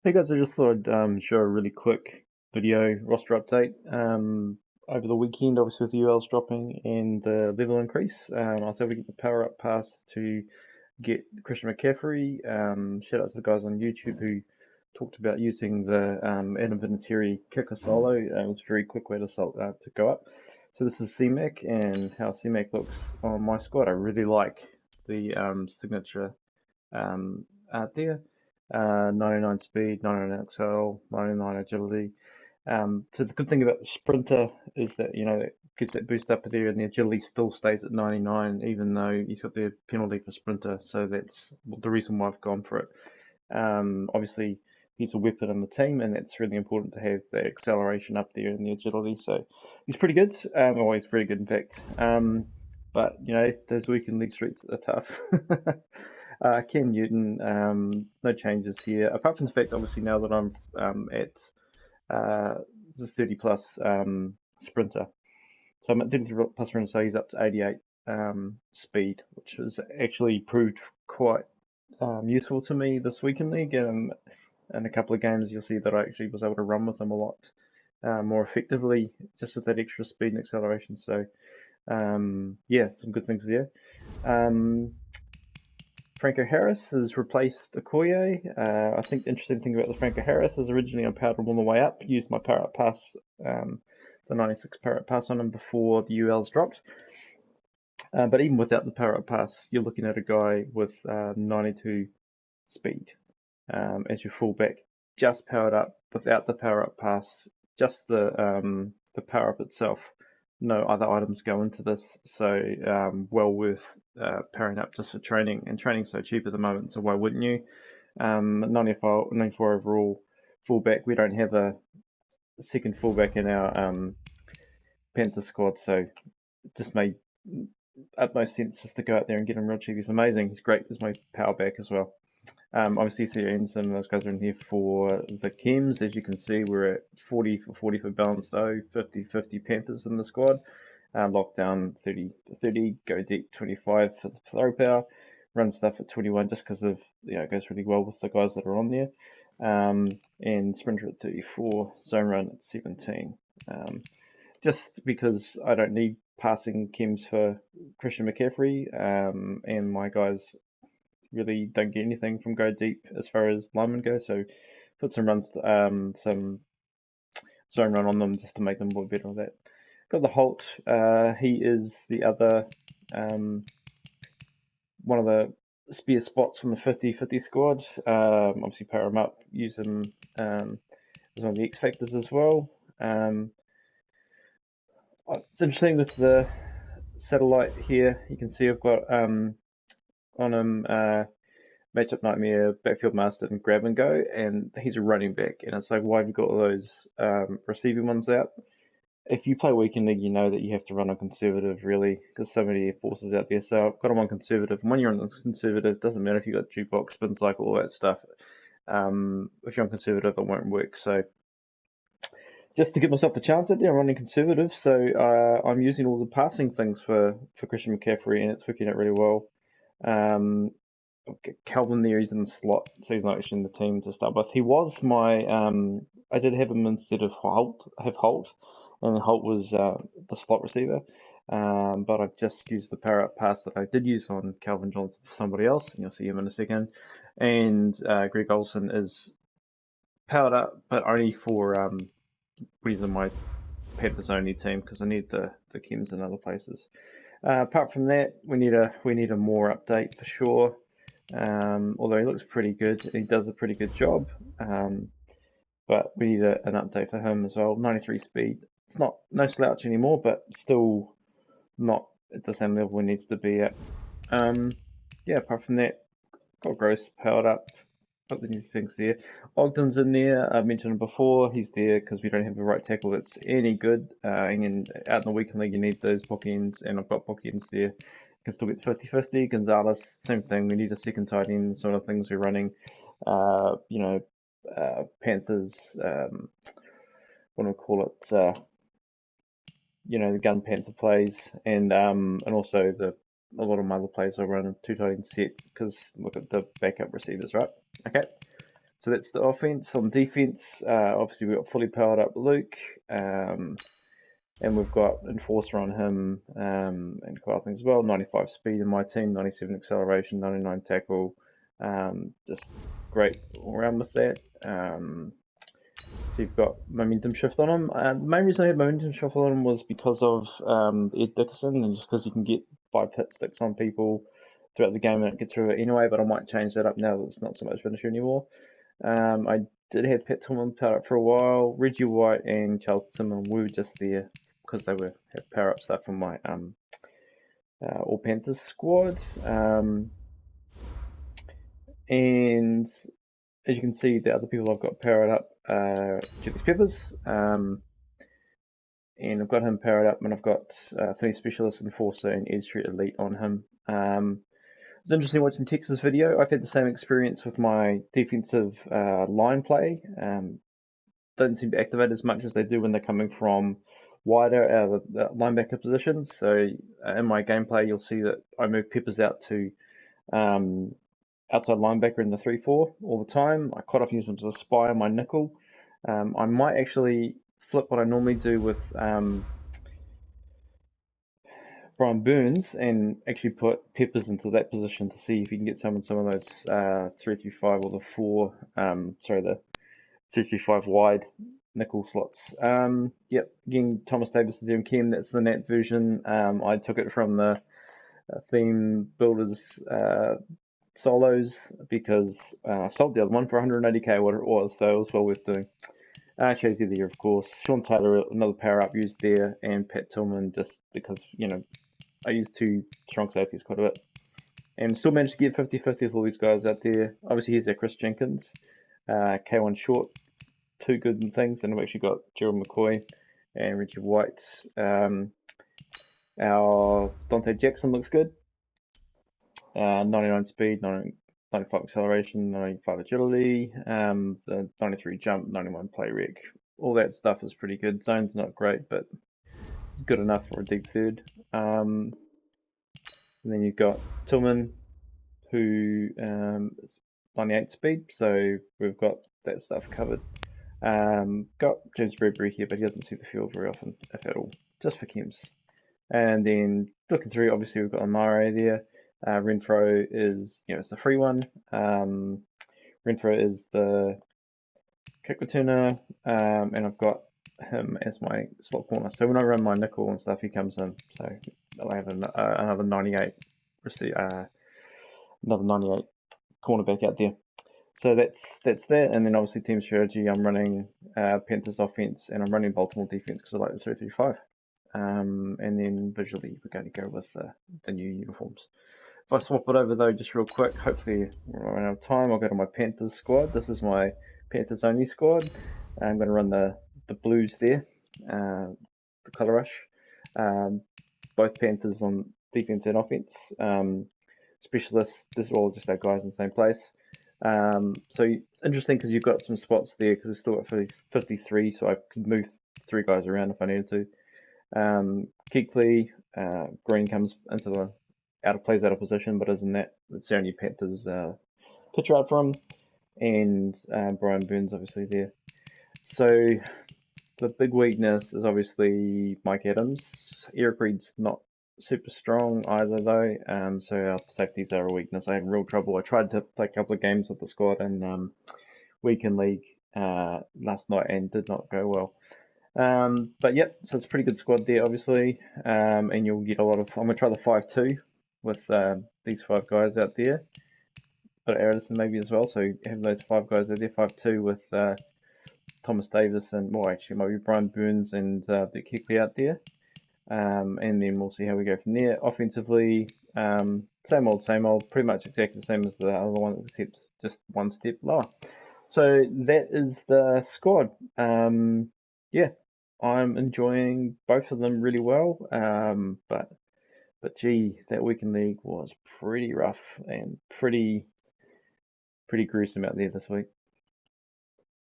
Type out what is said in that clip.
Hey guys, I just thought I'd show a really quick video roster update. Over the weekend, obviously with the ULs dropping and the level increase, I was able to get the power up pass to get Christian McCaffrey. Shout out to the guys on YouTube who talked about using the Adam Vinatieri kicker solo. It was a very quick way to go up. So this is CMAC and how CMAC looks on my squad. I really like the signature art there. 99 speed, 99 XL, 99 agility. So the good thing about the Sprinter is that, it gets that boost up there and the agility still stays at 99 even though he's got the penalty for Sprinter. So that's the reason why I've gone for it. Obviously, he's a weapon in the team and that's really important to have the acceleration up there and the agility. So he's pretty good. He's very good in fact. But, those weekend league streets are tough. Cam Newton, no changes here, apart from the fact, obviously, now that I'm at the 30 plus sprinter. So I'm at 33 plus sprinter, so he's up to 88 speed, which has actually proved quite useful to me this week in league. In a couple of games, you'll see that I actually was able to run with him a lot more effectively, just with that extra speed and acceleration. So, yeah, some good things there. Franco Harris has replaced Okoye. I think the interesting thing about the Franco Harris is originally I powered him on the way up, used my power up pass, the 96 power up pass on him before the ULs dropped. But even without the power up pass, you're looking at a guy with 92 speed as your fullback, just powered up without the power up pass, just the power up itself. No other items go into this, so well worth pairing up just for training. And training's so cheap at the moment, so why wouldn't you? 94 overall fullback. We don't have a second fullback in our Panther squad, so it just made utmost sense just to go out there and get him real cheap. He's amazing. He's great as my power back as well. Obviously, C. Anderson, those guys are in here for the Chems. As you can see, we're at 40 for 40 for balanced though, 50-50 Panthers in the squad. Lockdown 30-30, go deep 25 for the throw power, run stuff at 21 just because of, it goes really well with the guys that are on there. And sprinter at 34, zone run at 17. Just because I don't need passing chems for Christian McCaffrey, and my guys really don't get anything from go deep as far as linemen go, so put some runs, some zone run on them just to make them more better with that. Got the Holt. He is the other one of the spear spots from the 50-50 squad. Obviously power him up, use him as one of the X factors as well. It's interesting with the satellite here. You can see I've got on him matchup nightmare, backfield master, and grab and go, and he's a running back. And it's like, why have you got all those receiving ones out? If you play weekend league, you know that you have to run on conservative, really, because so many forces out there. So I've got him on conservative. And when you're on conservative, it doesn't matter if you've got jukebox, spin cycle, all that stuff. If you're on conservative, it won't work. So just to give myself the chance out there, I'm running conservative. So I'm using all the passing things for Christian McCaffrey, and it's working out really well. Calvin there, he's in the slot, so he's not actually in the team to start with. He was my, I did have him instead of Holt, and Holt was the slot receiver. But I've just used the power up pass that I did use on Calvin Johnson for somebody else, and you'll see him in a second. And Greg Olsen is powered up, but only for when he's in my Panthers only team, because I need the chems in other places. Apart from that, we need a more update for sure. Although he looks pretty good, he does a pretty good job. But we need an update for him as well. 93 speed. It's no slouch anymore, but still not at the same level he needs to be at. Yeah, apart from that, got Gross powered up. Got the new things there. Ogden's in there. I've mentioned him before. He's there because we don't have a right tackle that's any good. And out in the weekend league, you need those bookends, and I've got bookends there. Can still get 50-50. Gonzalez, same thing. We need a second tight end. Some of the things we're running. Panthers. What do I call it? The gun Panther plays, and also a lot of my other plays I run a two tight end set because look at the backup receivers, right? Okay. So that's the offense. On defense, obviously we've got fully powered up Luke, and we've got Enforcer on him, and quite other things as well. 95 speed in my team, 97 acceleration, 99 tackle. Just great all around with that. So you've got momentum shift on him. The main reason I had momentum shift on him was because of Ed Dickerson, and just because you can get 5 hit sticks on people throughout the game and it gets through it anyway, but I might change that up now that it's not so much finisher anymore. I did have Pat Tillman powered up for a while. Reggie White and Charles Tillman were just there because they were had power up stuff from my All Panthers squad. And as you can see, the other people I've got powered up are Julius Peppers, and I've got him powered up, and I've got Finish Specialist, Enforcer, and Edge Street Elite on him. It's interesting watching Tex's video. I've had the same experience with my defensive line play. Don't seem to activate as much as they do when they're coming from wider out of the linebacker positions. So in my gameplay, you'll see that I move Peppers out to outside linebacker in the 3-4 all the time. I quite often use him as a spy on my nickel. I might actually flip what I normally do with Brian Burns and actually put Peppers into that position to see if you can get some of those 3-3-5 or the 3-3-5 wide nickel slots. Yep, again, Thomas Davis is doing Chem. That's the net version. I took it from the theme builders solos because I sold the other one for 180k, what it was, so it was well worth doing. Chase of the year, of course. Sean Taylor, another power up used there, and Pat Tillman, just because, you know, I use 2 strong safeties quite a bit. And still managed to get 50-50 with all these guys out there. Obviously, here's our Chris Jenkins, K1 Short, 2 good things, and we've actually got Gerald McCoy and Richard White. Our Dante Jackson looks good. 99 speed, 95 acceleration, 95 agility, the 93 jump, 91 play rec. All that stuff is pretty good. Zone's not great, but it's good enough for a deep third. And then you've got Tillman, who is 98 speed, so we've got that stuff covered. Got James Bradbury here, but he doesn't see the field very often, if at all, just for chems. And then looking through, obviously we've got Amare there. Renfro is, it's the free one. Renfro is the kick returner, and I've got him as my slot corner. So when I run my nickel and stuff, he comes in. So I have another 98, another 98 cornerback out there. So that's that. And then obviously team strategy, I'm running Panthers offense and I'm running Baltimore defense because I like the 3-3-5. And then visually we're going to go with the new uniforms. If I swap it over though, just real quick, hopefully we're running out of time, I'll go to my Panthers squad. This is my Panthers only squad. I'm going to run the blues there, the colour rush. Both Panthers on defense and offense. Specialists, this is all just our guys in the same place. So it's interesting because you've got some spots there because it's still at 53, so I could move 3 guys around if I needed to. Keekley, Green comes into the plays out of position, but isn't that it's the only Panthers pitcher out from, and Brian Burns obviously there. So the big weakness is obviously Mike Adams. Eric Reed's not super strong either though, so our safeties are a weakness. I had real trouble. I tried to play a couple of games with the squad in weekend league last night and did not go well. But yep, so it's a pretty good squad there obviously, and you'll get a lot of. I'm gonna try the 5-2 with these 5 guys out there, but Addison maybe as well. So have those 5 guys out there, 5-2 with Thomas Davis and actually maybe Brian Burns and Dick Hickley out there. And then we'll see how we go from there. Offensively, same old, pretty much exactly the same as the other one, except just one step lower. So that is the squad. Yeah, I'm enjoying both of them really well. But gee, that weekend league was pretty rough and pretty gruesome out there this week.